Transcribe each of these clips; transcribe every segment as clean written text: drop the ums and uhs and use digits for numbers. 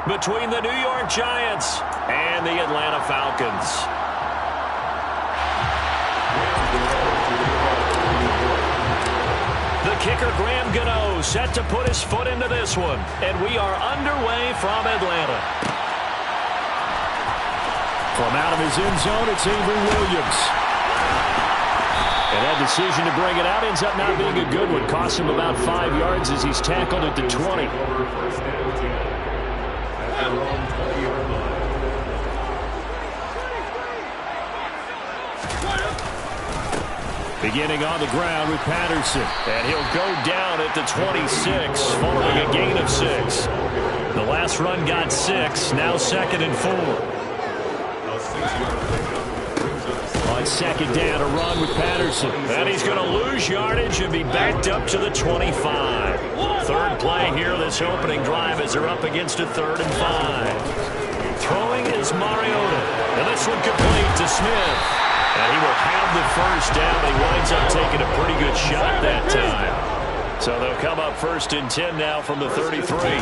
between the New York Giants and the Atlanta Falcons. The kicker, Graham Gano, set to put his foot into this one. And we are underway from Atlanta. From out of his end zone, it's Avery Williams. And that decision to bring it out ends up not being a good one. Costs him about 5 yards as he's tackled at the 20. Beginning on the ground with Patterson. And he'll go down at the 26, following a gain of 6. The last run got 6, now 2nd and 4. On 2nd down, a run with Patterson. And he's going to lose yardage and be backed up to the 25. Third play here this opening drive as they're up against a 3rd and 5. Throwing is Mariota. And this one complete to Smith. And he will have the first down. He winds up taking a pretty good shot that time. So they'll come up 1st and 10 now from the 33.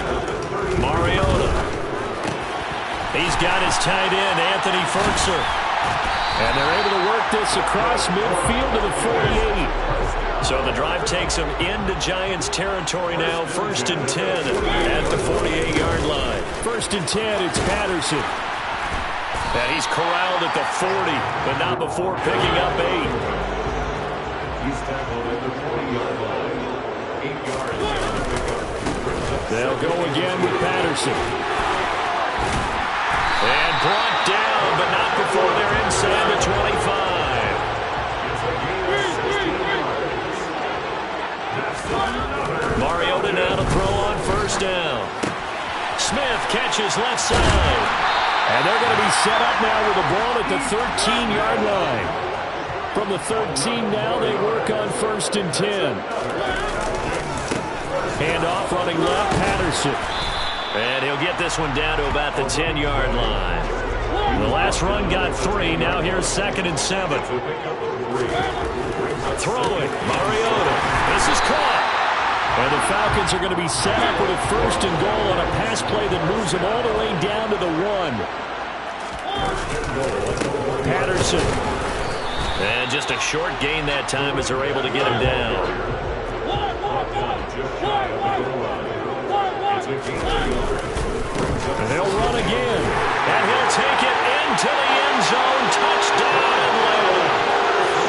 Mariota. He's got his tight end, Anthony Ferkser. And they're able to work this across midfield to the 48. So the drive takes them into Giants territory now. 1st and 10 at the 48-yard line. 1st and 10, it's Patterson. And he's corralled at the 40, but not before picking up 8. They'll go again with Patterson. And brought down, but not before they're inside the 25. Mariota now to throw on 1st down. Smith catches left side. And they're going to be set up now with the ball at the 13-yard line. From the 13 now, they work on 1st and 10. Handoff running left, Patterson. And he'll get this one down to about the 10-yard line. The last run got 3. Now here's 2nd and 7. Throwing, Mariota. This is caught. And the Falcons are going to be set up with a 1st and goal on a pass play that moves them all the way down to the 1. Patterson. And just a short gain that time as they're able to get him down. And they'll run again. And he'll take it into the end zone. Touchdown, Atlanta.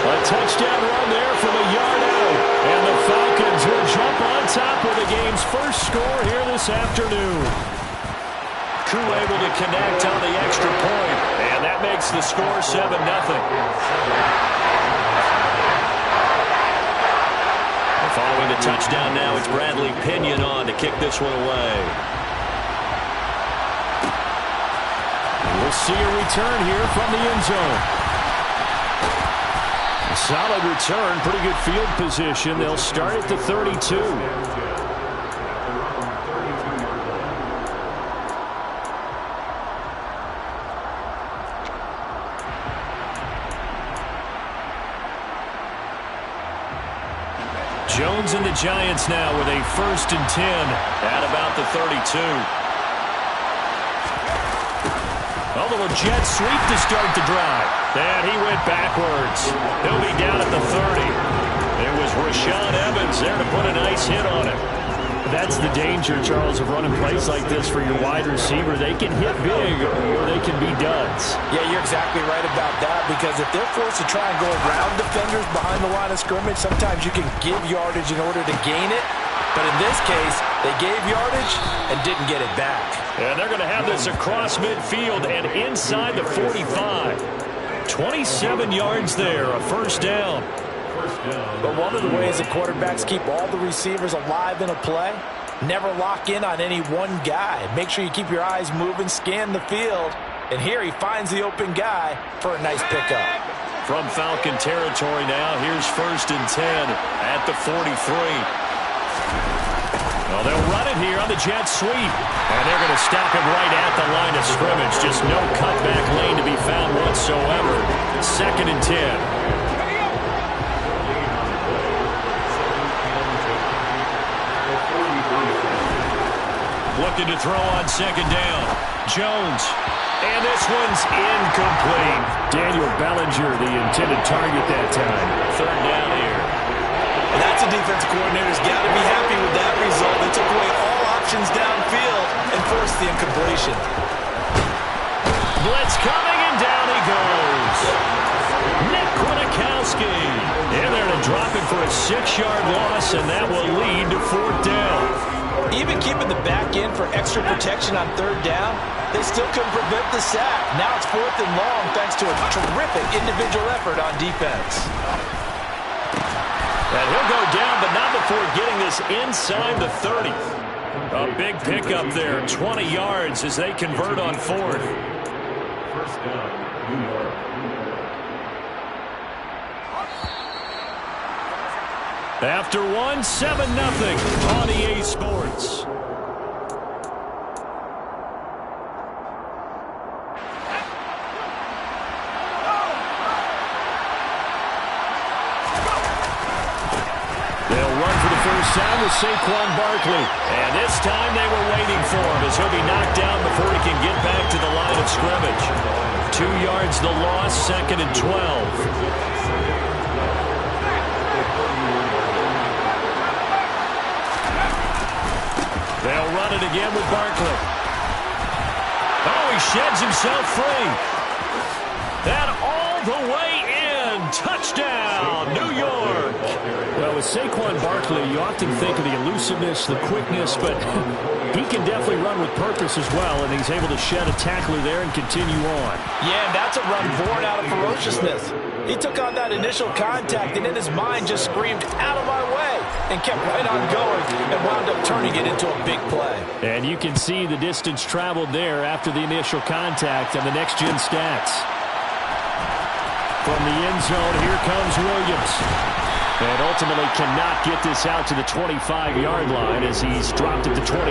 A touchdown run there from a yard out. And the Falcons will jump on top of the game's first score here this afternoon. Koo able to connect on the extra point. And that makes the score 7-0. Following the touchdown now, it's Bradley Pinion on to kick this one away. We'll see a return here from the end zone. A solid return, pretty good field position. They'll start at the 32. Jones and the Giants now with a 1st and 10 at about the 32. A little jet sweep to start the drive. And he went backwards. He'll be down at the 30. It was Rashaan Evans there to put a nice hit on him. That's the danger, Charles, of running plays like this for your wide receiver. They can hit big or they can be duds. Yeah, you're exactly right about that, because if they're forced to try and go around defenders behind the line of scrimmage, sometimes you can give yardage in order to gain it. But in this case, they gave yardage and didn't get it back. And they're going to have this across midfield and inside the 45. 27 yards there, a 1st down. But one of the ways that quarterbacks keep all the receivers alive in a play, never lock in on any one guy. Make sure you keep your eyes moving, scan the field. And here he finds the open guy for a nice pickup. From Falcon territory now, here's 1st and 10 at the 43. Well, they'll run it here on the jet sweep. And they're going to stop him right at the line of scrimmage. Just no cutback lane to be found whatsoever. 2nd and 10. expected to throw on second down. Jones. And this one's incomplete. Daniel Bellinger, the intended target that time. Third down here. And that's a defense coordinator's got to be happy with that result. They took away all options downfield and forced the incompletion. Blitz coming, and down he goes. Nick Kwiatkowski. And they're to drop him for a 6-yard loss, and that will lead to fourth down. Even keeping the back end for extra protection on third down, they still couldn't prevent the sack. Now it's fourth and long thanks to a terrific individual effort on defense. And he'll go down, but not before getting this inside the 30. A big pickup there, 20 yards as they convert on fourth. First down, New York. After one, 7-0 on EA Sports. They'll run for the first down with Saquon Barkley. And this time they were waiting for him as he'll be knocked down before he can get back to the line of scrimmage. 2 yards the loss, second and 12. They'll run it again with Barkley. Oh, he sheds himself free. That all the way in. Touchdown, New York. Well, with Saquon Barkley, you often think of the elusiveness, the quickness, but he can definitely run with purpose as well, and he's able to shed a tackler there and continue on. Yeah, and that's a run born out of ferociousness. He took on that initial contact, and in his mind just screamed, out of my way, and kept right on going and wound up turning it into a big play. And you can see the distance traveled there after the initial contact on the next-gen stats. From the end zone, here comes Williams. And ultimately cannot get this out to the 25-yard line as he's dropped at the 23.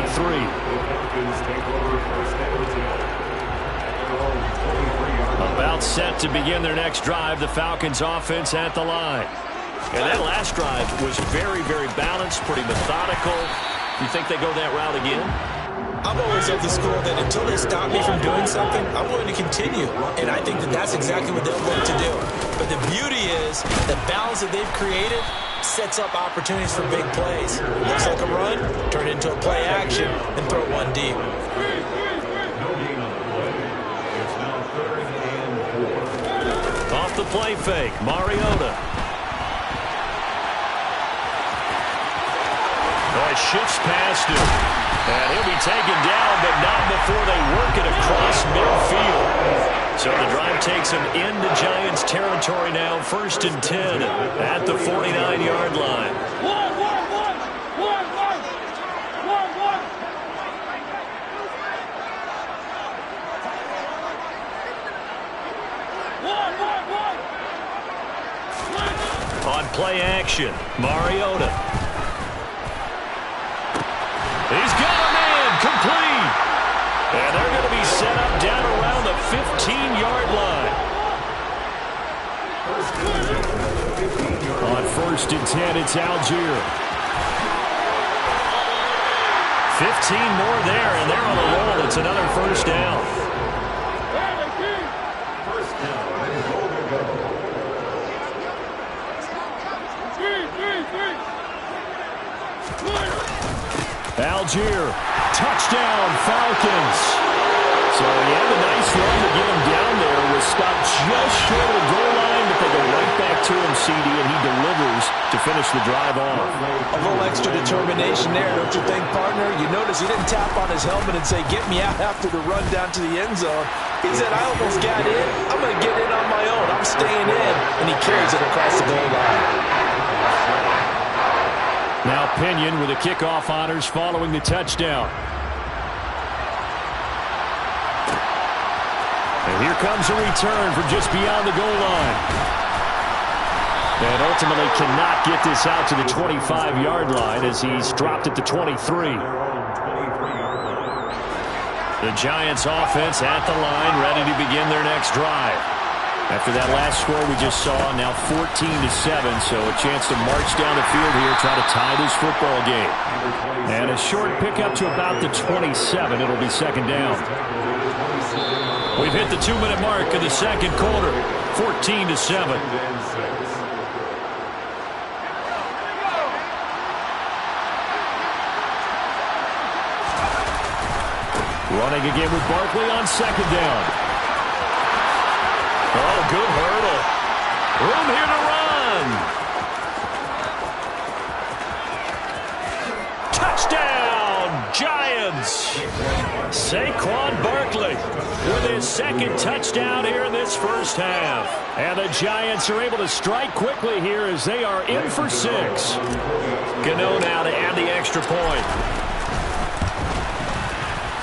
About set to begin their next drive, the Falcons offense at the line. And that last drive was very, very balanced, pretty methodical. You think they go that route again? I'm always of the school that until they stop me from doing something, I'm willing to continue. And I think that that's exactly what they'll look to do. But the beauty is the balance that they've created sets up opportunities for big plays. Looks like a run, turn it into a play action, and throw one deep. Off the play fake, Mariota. Shifts past him. And he'll be taken down, but not before they work it across midfield. So the drive takes him into Giants territory now, 1st and 10 at the 49-yard line. On play action, Mariota. He's got a man, complete. And they're going to be set up down around the 15-yard line. On 1st and 10, it's Algier. 15 more there, and they're on a roll. It's another first down. Algier, touchdown, Falcons. So he had a nice run to get him down there. Was stopped just short of the goal line, but they go right back to him, CD, and he delivers to finish the drive off. A little extra determination there, don't you think, partner? You notice he didn't tap on his helmet and say, get me out after the run down to the end zone. He said, I almost got in. I'm going to get in on my own. I'm staying in. And he carries it across the goal line. Now Pinion with the kickoff honors following the touchdown. And here comes a return from just beyond the goal line. And ultimately cannot get this out to the 25-yard line as he's dropped at the 23. The Giants offense at the line, ready to begin their next drive. After that last score we just saw, now 14-7, so a chance to march down the field here, try to tie this football game. And a short pickup to about the 27. It'll be second down. We've hit the 2-minute mark of the second quarter, 14-7. Running again with Barkley on second down. Oh, good hurdle. Room here to run. Touchdown, Giants. Saquon Barkley with his second touchdown here in this first half. And the Giants are able to strike quickly here as they are in for 6. Gano now to add the extra point.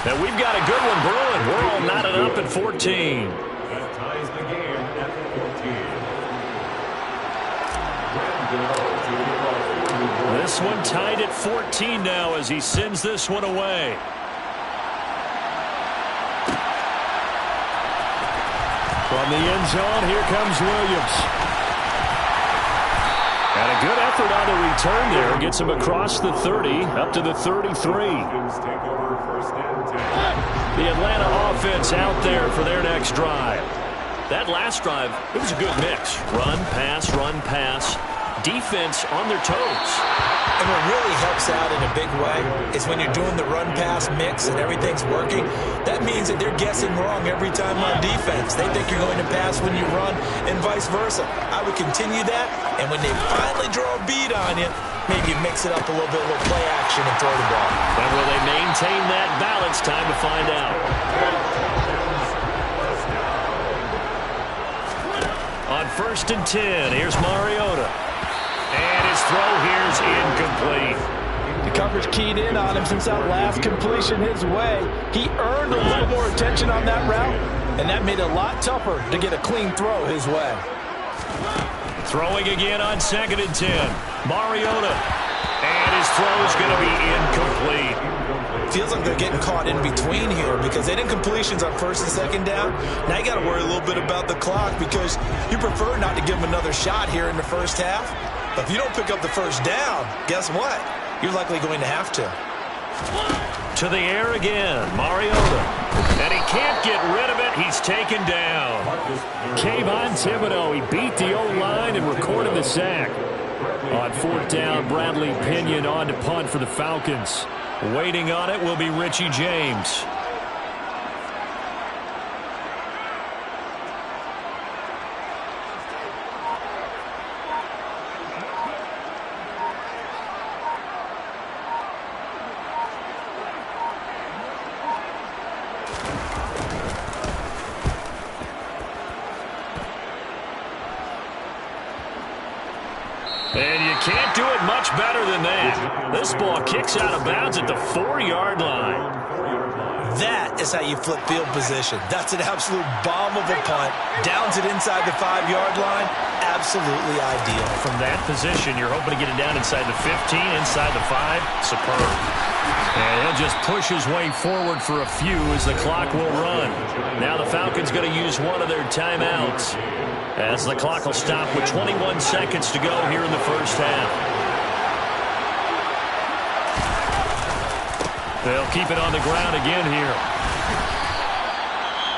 And we've got a good one brewing. We're all knotted up at 14. That ties the game at 14. This one tied at 14 now as he sends this one away. From the end zone, here comes Williams. And a good effort on the return there. Gets him across the 30, up to the 33. The Atlanta offense out there for their next drive. That last drive, it was a good mix. Run, pass, defense on their toes. And what really helps out in a big way is when you're doing the run-pass mix and everything's working, that means that they're guessing wrong every time on defense. They think you're going to pass when you run and vice versa. I would continue that, and when they finally draw a beat on you, maybe mix it up a little bit, a little play action and throw the ball. And will they maintain that balance? Time to find out. On 1st and 10, here's Mariota. And his throw here's incomplete. The coverage keyed in on him since that last completion his way. He earned a little more attention on that route, and that made it a lot tougher to get a clean throw his way. Throwing again on 2nd and 10. Mariota. And his throw's going to be incomplete. Feels like they're getting caught in between here because they didn't completions on 1st and 2nd down. Now you got to worry a little bit about the clock because you prefer not to give them another shot here in the first half. But if you don't pick up the first down, guess what? You're likely going to have to. To the air again, Mariota. And he can't get rid of it. He's taken down. Kayvon Thibodeau, he beat the O-line and recorded the sack. On 4th down, Bradley Pinion on to punt for the Falcons. Waiting on it will be Richie James. And you can't do it much better than that. This ball kicks out of bounds at the 4-yard line. That is how you flip field position. That's an absolute bomb of a punt. Downs it inside the 5-yard line. Absolutely ideal. From that position, you're hoping to get it down inside the 15, inside the 5. Superb. And he'll just push his way forward for a few as the clock will run. Now the Falcons going to use one of their timeouts, as the clock will stop with 21 seconds to go here in the first half. They'll keep it on the ground again here.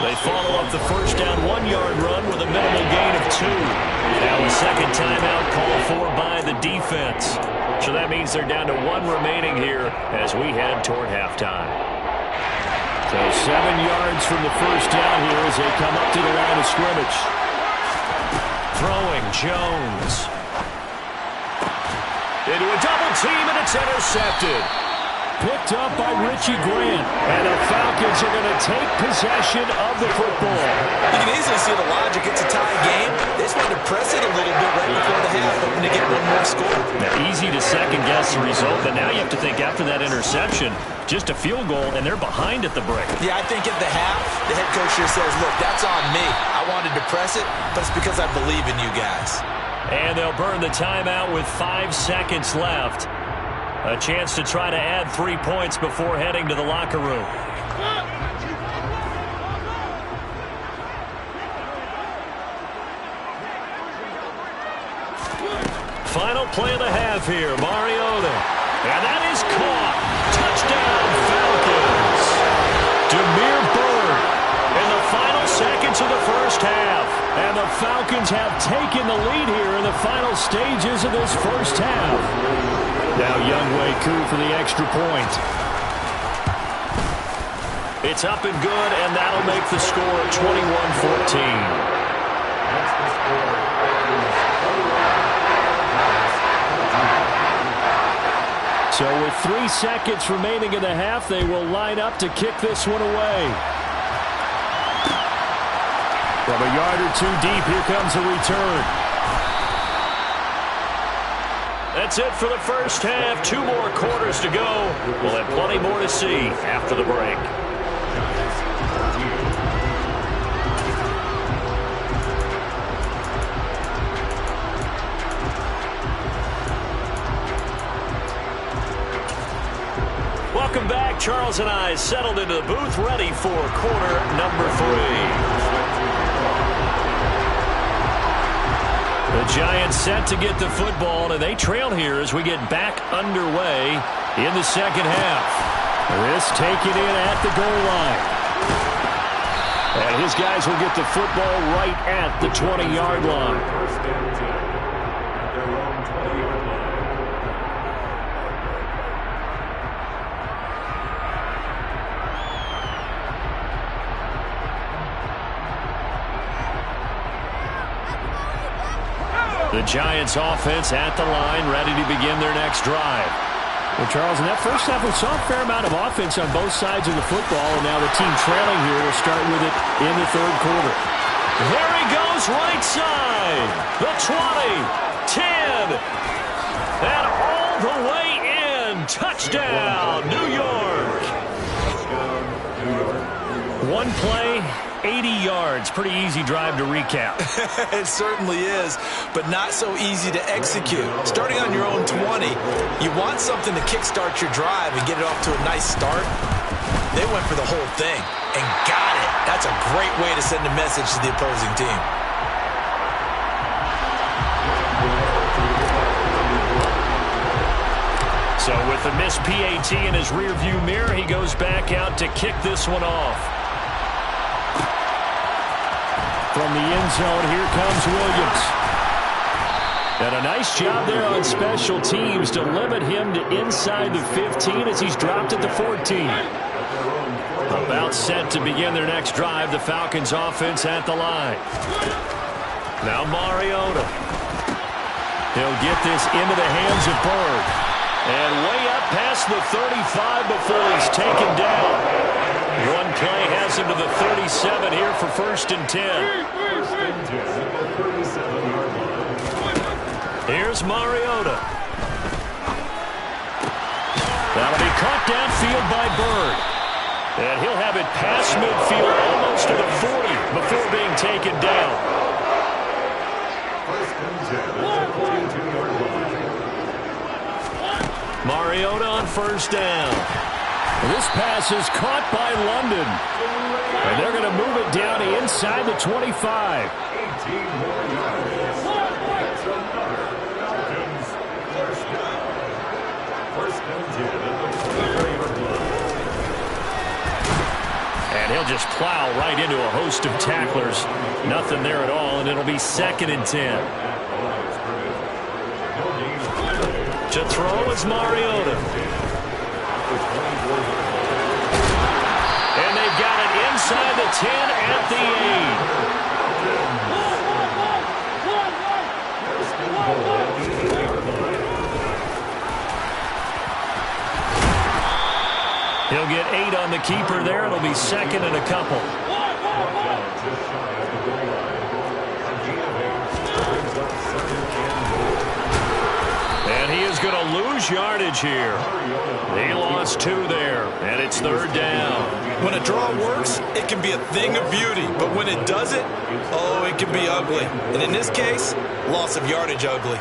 They follow up the first down 1-yard run with a minimal gain of 2. Now a second timeout called for by the defense. So that means they're down to 1 remaining here as we head toward halftime. So 7 yards from the first down here as they come up to the line of scrimmage. Throwing Jones. Into a double team, and it's intercepted. Picked up by Richie Grant. And the Falcons are going to take possession of the football. You can easily see the logic. It's a tie game. They just wanted to press it a little bit right before the half, hoping to get one more score. Now, easy to second-guess the result, but now you have to think after that interception, just a field goal, and they're behind at the break. Yeah, I think at the half, the head coach here says, look, that's on me. I wanted to press it, but it's because I believe in you guys. And they'll burn the timeout with 5 seconds left. A chance to try to add 3 points before heading to the locker room. play of the half here. Mariota. And that is caught. Touchdown, Falcons. Demir Bird in the final seconds of the first half. And the Falcons have taken the lead here in the final stages of this first half. Now Younghoe Koo for the extra point. It's up and good, and that'll make the score 21-14. So with 3 seconds remaining in the half, they will line up to kick this one away. From a yard or two deep, here comes a return. That's it for the first half. 2 more quarters to go. We'll have plenty more to see after the break. Welcome back. Charles and I settled into the booth, ready for quarter number 3. The Giants set to get the football, and they trail here as we get back underway in the second half. This taken in at the goal line. And his guys will get the football right at the 20-yard line. The Giants offense at the line, ready to begin their next drive. Well, Charles, in that first half, we saw a fair amount of offense on both sides of the football, and now the team trailing here will start with it in the third quarter. There he goes, right side. The 20, 10, and all the way in. Touchdown, New York. One play, 80 yards. Pretty easy drive to recap. It certainly is, but not so easy to execute. Starting on your own 20, you want something to kickstart your drive and get it off to a nice start. They went for the whole thing and got it. That's a great way to send a message to the opposing team. So with the missed PAT in his rearview mirror, he goes back out to kick this one off. From the end zone, here comes Williams. And a nice job there on special teams to limit him to inside the 15 as he's dropped at the 14. About set to begin their next drive, the Falcons offense at the line. Now Mariota. He'll get this into the hands of Bird. And way up past the 35 before he's taken down. One play has him to the 37 here for 1st and 10. Here's Mariota. That'll be caught downfield by Bird. And he'll have it past midfield almost to the 40 before being taken down. Mariota on 1st down. This pass is caught by London. And they're going to move it down inside the 25. And he'll just plow right into a host of tacklers. Nothing there at all, and it'll be 2nd and 10. To throw is Mariota. And they've got it inside the 10 at the 8. He'll get 8 on the keeper there. It'll be 2nd and a couple. And he is going to lose yardage here. He lost 2 there, and it's 3rd down. When a draw works, it can be a thing of beauty. But when it doesn't, oh, it can be ugly. And in this case, loss of yardage ugly.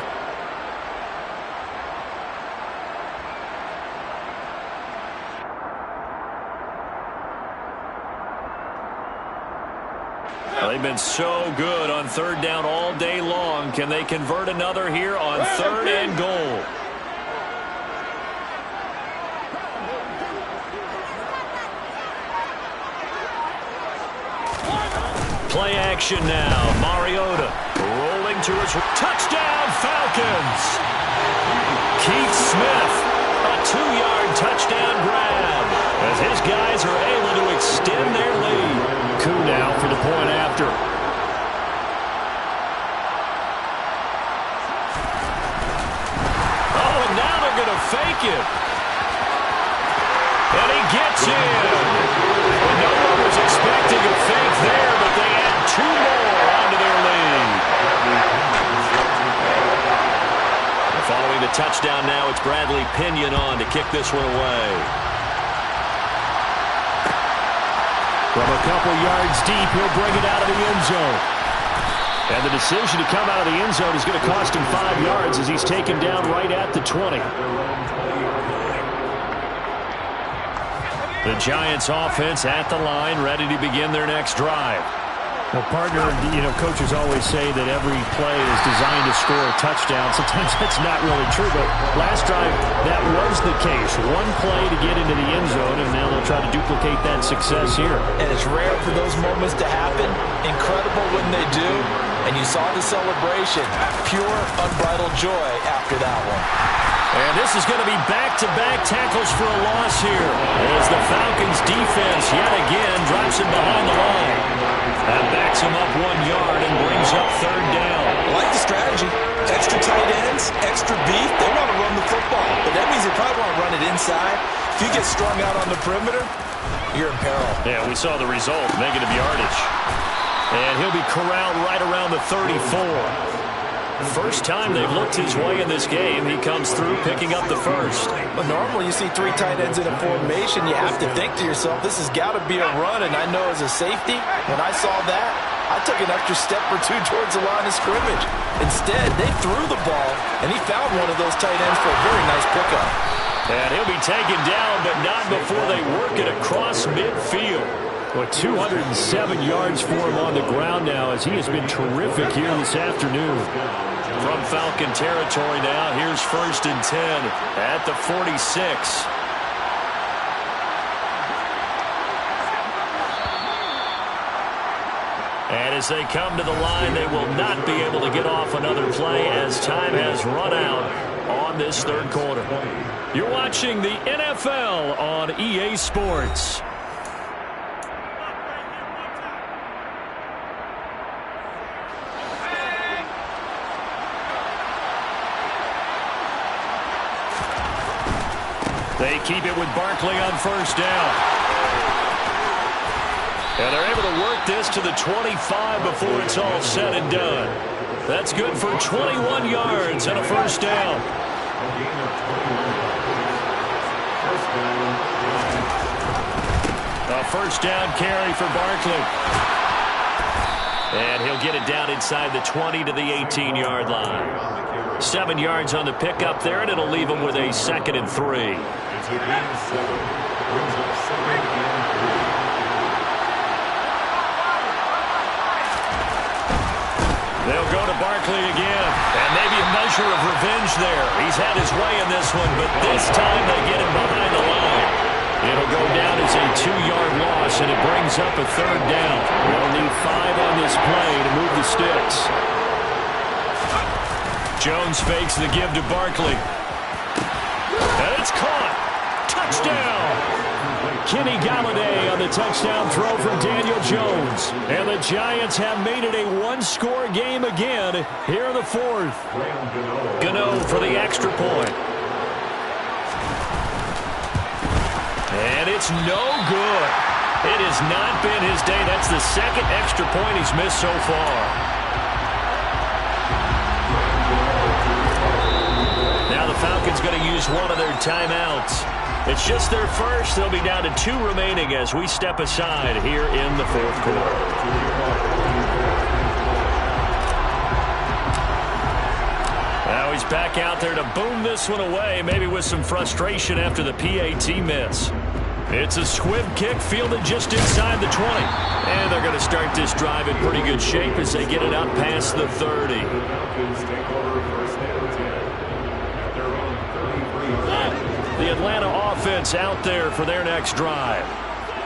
Well, they've been so good on third down all day long. Can they convert another here on third and goal? Play action now. Mariota rolling to his touchdown Falcons. Keith Smith, a 2-yard touchdown grab as his guys are able to extend their lead. Coup now for the point after. Oh, and now they're going to fake it. And he gets in. And no one was expecting a fake there, but they add 2 more onto their lead. Following the touchdown now, it's Bradley Pinion on to kick this one away. From a couple yards deep, he'll bring it out of the end zone. And the decision to come out of the end zone is going to cost him 5 yards as he's taken down right at the 20. The Giants offense at the line, ready to begin their next drive. Well, partner, coaches always say that every play is designed to score a touchdown. Sometimes that's not really true, but last drive, that was the case. One play to get into the end zone, and now they'll try to duplicate that success here. And it's rare for those moments to happen. Incredible when they do. And you saw the celebration. Pure, unbridled joy after that one. And this is going to be back-to-back tackles for a loss here as the Falcons defense yet again drops him behind the line. That backs him up 1 yard and brings up third down. I like the strategy. Extra tight ends, extra beef. They want to run the football, but that means they probably want to run it inside. If you get strung out on the perimeter, you're in peril. Yeah, we saw the result, negative yardage. And he'll be corralled right around the 34. First time they've looked his way in this game, he comes through picking up the first. But normally you see 3 tight ends in a formation, you have to think to yourself, this has got to be a run, and I know as a safety, when I saw that, I took an extra step or 2 towards the line of scrimmage. Instead, they threw the ball, and he found one of those tight ends for a very nice pickup. And he'll be taken down, but not before they work it across midfield. Well, 207 yards for him on the ground now as he has been terrific here this afternoon. From Falcon territory now, here's 1st and 10 at the 46. And as they come to the line, they will not be able to get off another play as time has run out on this third quarter. You're watching the NFL on EA Sports. They keep it with Barkley on first down. And they're able to work this to the 25 before it's all said and done. That's good for 21 yards and a first down. A first down carry for Barkley. And he'll get it down inside the 20 to the 18-yard line. 7 yards on the pickup there, and it'll leave him with a 2nd and 3. They'll go to Barkley again, and maybe a measure of revenge there. He's had his way in this one, but this time they get him behind the line. It'll go down as a 2-yard loss, and it brings up a third down. They'll need 5 on this play to move the sticks. Jones fakes the give to Barkley. And it's caught. Touchdown. Kenny Galladay on the touchdown throw from Daniel Jones. And the Giants have made it a 1-score game again here in the 4th. Gano for the extra point. And it's no good. It has not been his day. That's the 2nd extra point he's missed so far. Now the Falcons going to use one of their timeouts. It's just their first. They'll be down to 2 remaining as we step aside here in the 4th quarter. Now he's back out there to boom this one away, maybe with some frustration after the PAT miss. It's a squib kick fielded just inside the 20. And they're going to start this drive in pretty good shape as they get it up past the 30. The Atlanta offense out there for their next drive.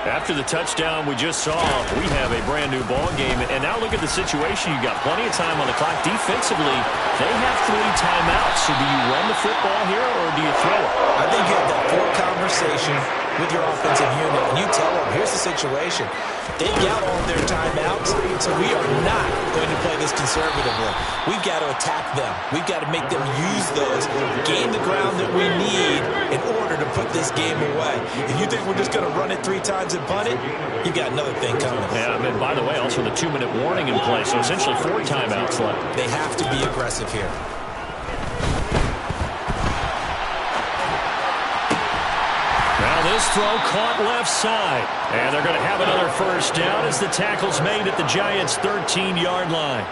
After the touchdown we just saw, we have a brand-new ball game. And now look at the situation. You got plenty of time on the clock. Defensively, they have 3 timeouts. So do you run the football here or do you throw it? I think you have that full conversation with your offensive unit, and you tell them, here's the situation. They've got all their timeouts, so we are not going to play this conservatively. We've got to attack them. We've got to make them use those, gain the ground that we need in order to put this game away. If you think we're just going to run it 3 times and punt it, you've got another thing coming. Yeah, and by the way, also the 2-minute warning in play, so essentially 4 timeouts left. They have to be aggressive here. This throw caught left side. And they're going to have another first down as the tackle's made at the Giants' 13-yard line.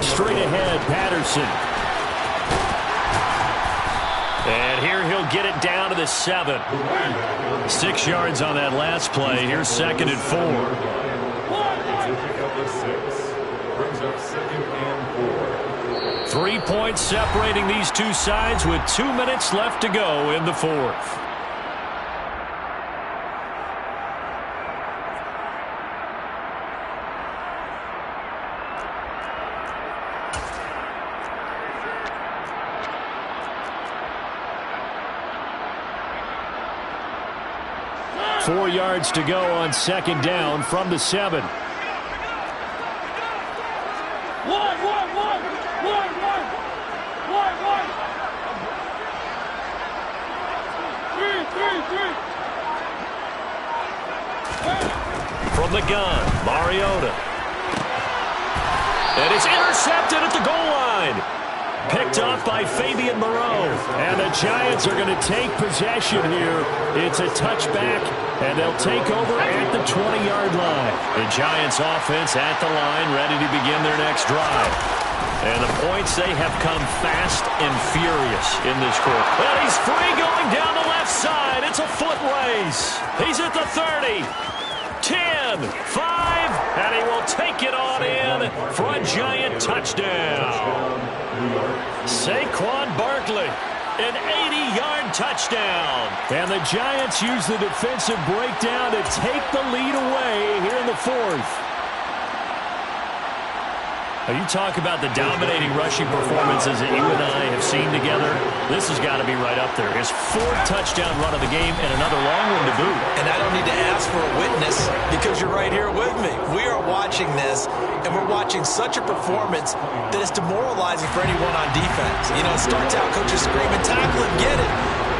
Straight ahead, Patterson. And here he'll get it down to the 7. 6 yards on that last play. Here's 2nd and 4. Brings up 2nd and 4. 3 points separating these two sides with 2 minutes left to go in the 4th. Four yards to go on 2nd down from the 7. From the gun, Mariota. And it's intercepted at the goal line. Picked off by Fabian Moreau. And the Giants are going to take possession here. It's a touchback, and they'll take over at the 20-yard line. The Giants offense at the line, ready to begin their next drive. And the points, they have come fast and furious in this quarter. And he's free going down the left side. It's a foot race. He's at the 30. 10, 5, and he will take it on in for a Giant touchdown. Saquon Barkley, an 80-yard touchdown. And the Giants use the defensive breakdown to take the lead away here in the 4th. Now you talk about the dominating rushing performances that you and I have seen together. This has got to be right up there. His 4th touchdown run of the game and another long one to boot. And I don't need to ask for a witness because you're right here with me. We are watching this, and we're watching such a performance that is demoralizing for anyone on defense. You know, it starts out coaches screaming, tackle him, get it.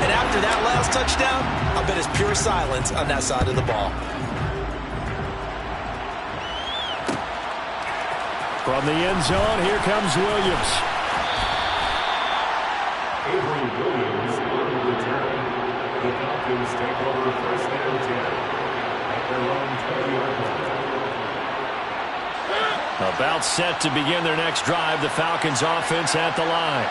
And after that last touchdown, I bet it's pure silence on that side of the ball. From the end zone, here comes Williams. Avery Williams on the return. The Falcons take over 1st and 10 at their own 20-yard line. About set to begin their next drive, the Falcons offense at the line.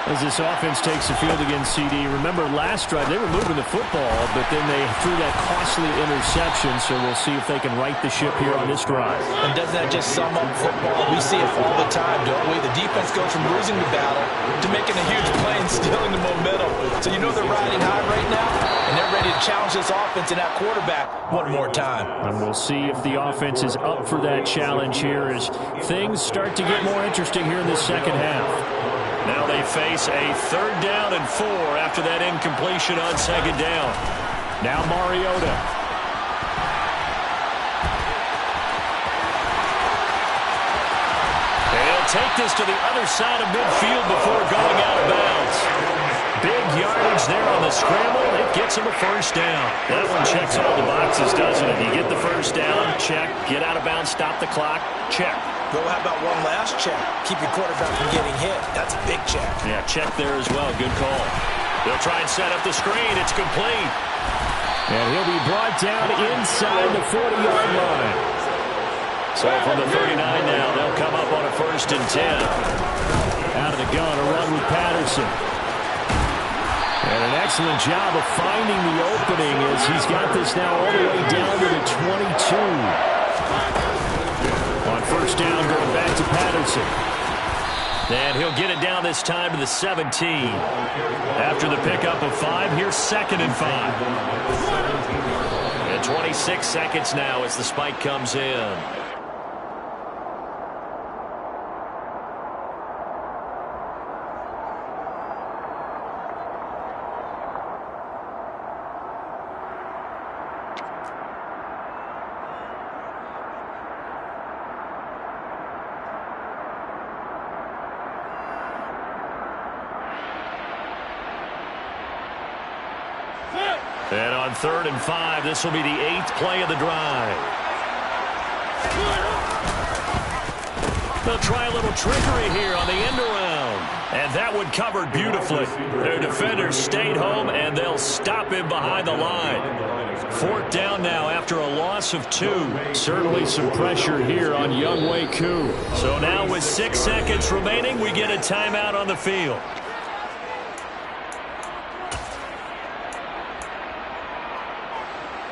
As this offense takes the field against CD, remember last drive they were moving the football, but then they threw that costly interception, so we'll see if they can right the ship here on this drive. And doesn't that just sum up football? We see it all the time, don't we? The defense goes from losing the battle to making a huge play and stealing the momentum. So you know they're riding high right now, and they're ready to challenge this offense and that quarterback one more time. And we'll see if the offense is up for that challenge here as things start to get more interesting here in the second half. Now they face a 3rd down and 4 after that incompletion on 2nd down. Now Mariota. They'll take this to the other side of midfield before going out of bounds. Big yardage there on the scramble. It gets him a 1st down. That one checks all the boxes, doesn't it? You get the 1st down, check. Get out of bounds, stop the clock, check. Well, how about one last check? Keep your quarterback from getting hit. That's a big check. Yeah, check there as well. Good call. They'll try and set up the screen. It's complete. And he'll be brought down inside the 40-yard line. So from the 39 now, they'll come up on a 1st and 10. Out of the gun, a run with Patterson. And an excellent job of finding the opening as he's got this now all the way down to the 22. On first down, going back to Patterson. And he'll get it down this time to the 17. After the pickup of 5, here's 2nd and 5. And 26 seconds now as the spike comes in. And on 3rd and 5, this will be the 8th play of the drive. They'll try a little trickery here on the end around. And that one covered beautifully. Their defenders stayed home, and they'll stop him behind the line. 4th down now after a loss of 2. Certainly some pressure here on Younghoe Koo. So now with 6 seconds remaining, we get a timeout on the field.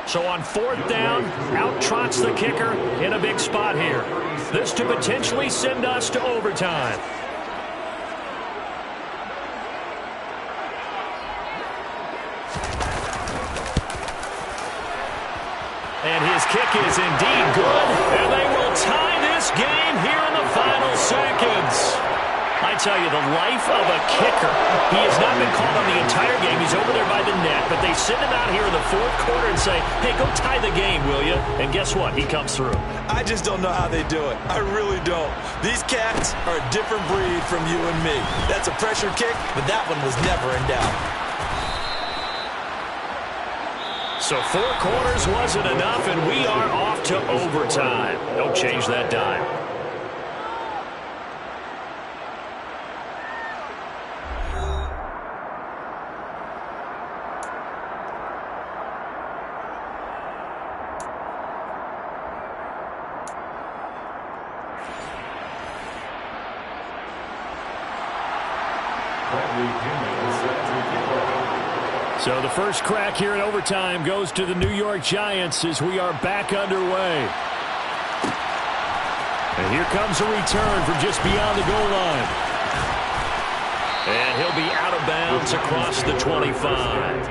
So on 4th down, out trots the kicker in a big spot here. This to potentially send us to overtime. And his kick is indeed good. And they will tie this game here in the final seconds. I tell you, the life of a kicker. He has not been called on the entire game. He's over there by the net, but they send him out here in the 4th quarter and say, hey, go tie the game, will you? And guess what? He comes through. I just don't know how they do it. I really don't. These cats are a different breed from you and me. That's a pressure kick, but that one was never in doubt. So 4 quarters wasn't enough, and we are off to overtime. Don't change that dime. So the first crack here in overtime goes to the New York Giants as we are back underway. And here comes a return from just beyond the goal line. And he'll be out of bounds across the 25.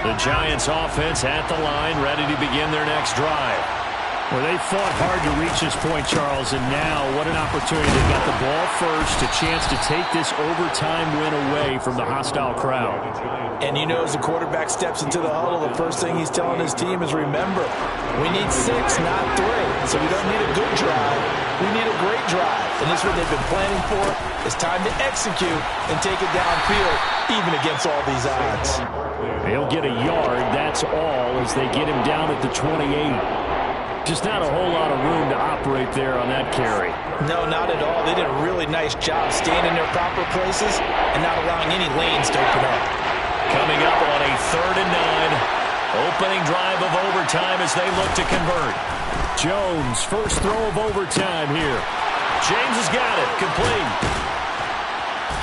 The Giants offense at the line, ready to begin their next drive. Well, they fought hard to reach this point, Charles, and now what an opportunity. They got the ball first, a chance to take this overtime win away from the hostile crowd. And you know, as the quarterback steps into the huddle, the first thing he's telling his team is, remember, we need 6, not 3. So we don't need a good drive. We need a great drive. And this is what they've been planning for. It's time to execute and take it downfield, even against all these odds. He'll get a yard, that's all, as they get him down at the 28. Just not a whole lot of room to operate there on that carry. No, not at all. They did a really nice job staying in their proper places and not allowing any lanes to open up. Coming up on a 3rd and 9. Opening drive of overtime as they look to convert. Jones, first throw of overtime here. James has got it, complete.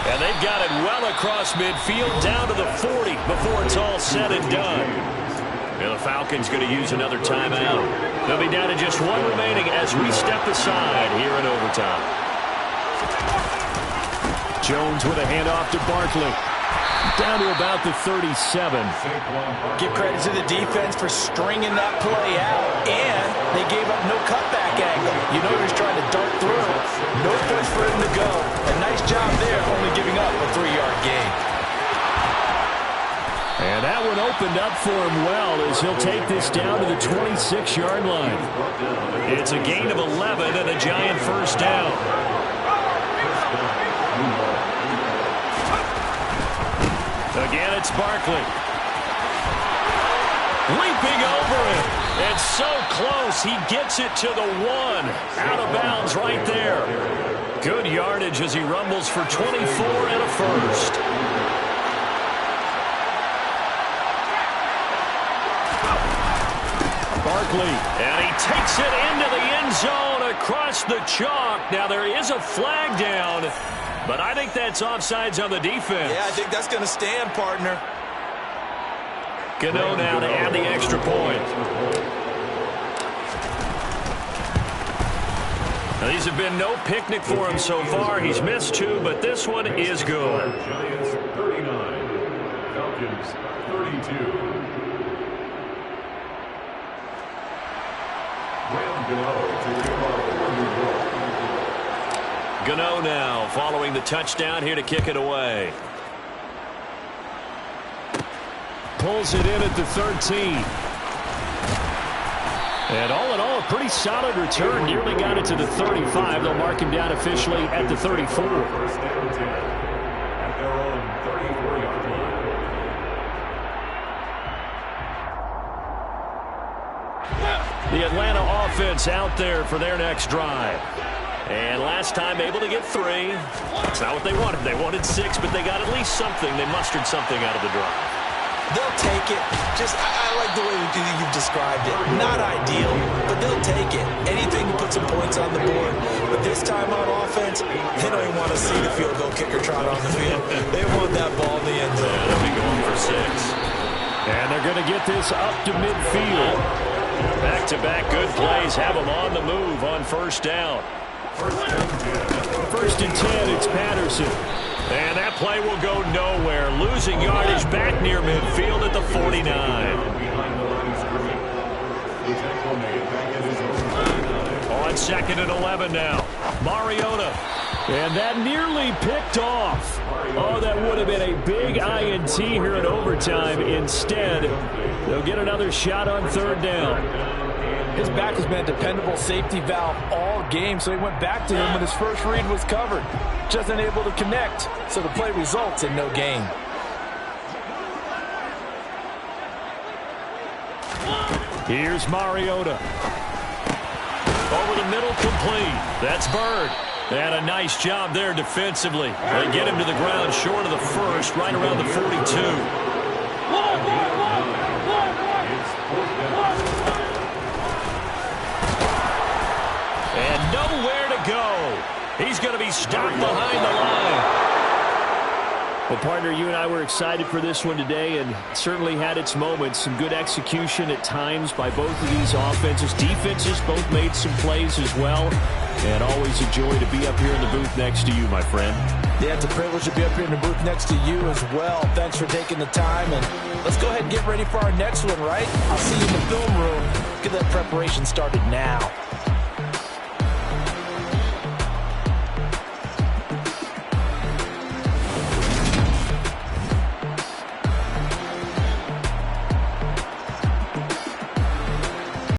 And they've got it well across midfield down to the 40 before it's all said and done. And the Falcons going to use another timeout. They'll be down to just 1 remaining as we step aside here in overtime. Jones with a handoff to Barkley. Down to about the 37. Give credit to the defense for stringing that play out. And they gave up no cutback angle. You know he was trying to dart through. No place for him to go. A nice job there, only giving up a 3-yard gain. And that one opened up for him well as he'll take this down to the 26-yard line. It's a gain of 11 and a Giant first down. Again, it's Barkley. Leaping over it. And so close, he gets it to the 1. Out of bounds right there. Good yardage as he rumbles for 24 and a first. Barkley, and he takes it into the end zone. A across the chalk. Now, there is a flag down, but I think that's offsides on the defense. Yeah, I think that's going to stand, partner. Gano now to add the extra point. Now, these have been no picnic for him so far. He's missed 2, but this one is good. Giants 39, Falcons 32. Gano now following the touchdown here to kick it away. Pulls it in at the 13. And all in all, a pretty solid return. Nearly got it to the 35. They'll mark him down officially at the 34. First down 10 at their own 34-yard line. The Atlanta offense out there for their next drive. And last time able to get 3. It's not what they wanted. They wanted 6, but they got at least something. They mustered something out of the drive. They'll take it. I like the way you've described it. Not ideal, but they'll take it. Anything to put some points on the board. But this time on offense, they don't even want to see the field goal kicker trot on the field. They want that ball in the end zone. Yeah, they'll be going for 6. And they're going to get this up to midfield. Back-to-back good plays have them on the move on first down. First and 10, it's Patterson. And that play will go nowhere. Losing yardage back near midfield at the 49. On 2nd and 11 now. Mariota. And that nearly picked off. Oh, that would have been a big INT here in overtime. Instead, they'll get another shot on 3rd down. His back has been a dependable safety valve all game, so he went back to him when his first read was covered. Just unable to connect, so the play results in no gain. Here's Mariota. Over the middle, complete. That's Bird. And a nice job there defensively. They get him to the ground short of the first, right around the 42. And nowhere to go. He's going to be stopped behind the line. Well, partner, you and I were excited for this one today, and certainly had its moments. Some good execution at times by both of these offenses. Defenses both made some plays as well. And always a joy to be up here in the booth next to you, my friend. Yeah, it's a privilege to be up here in the booth next to you as well. Thanks for taking the time, and let's go ahead and get ready for our next one, right? I'll see you in the film room. Get that preparation started now.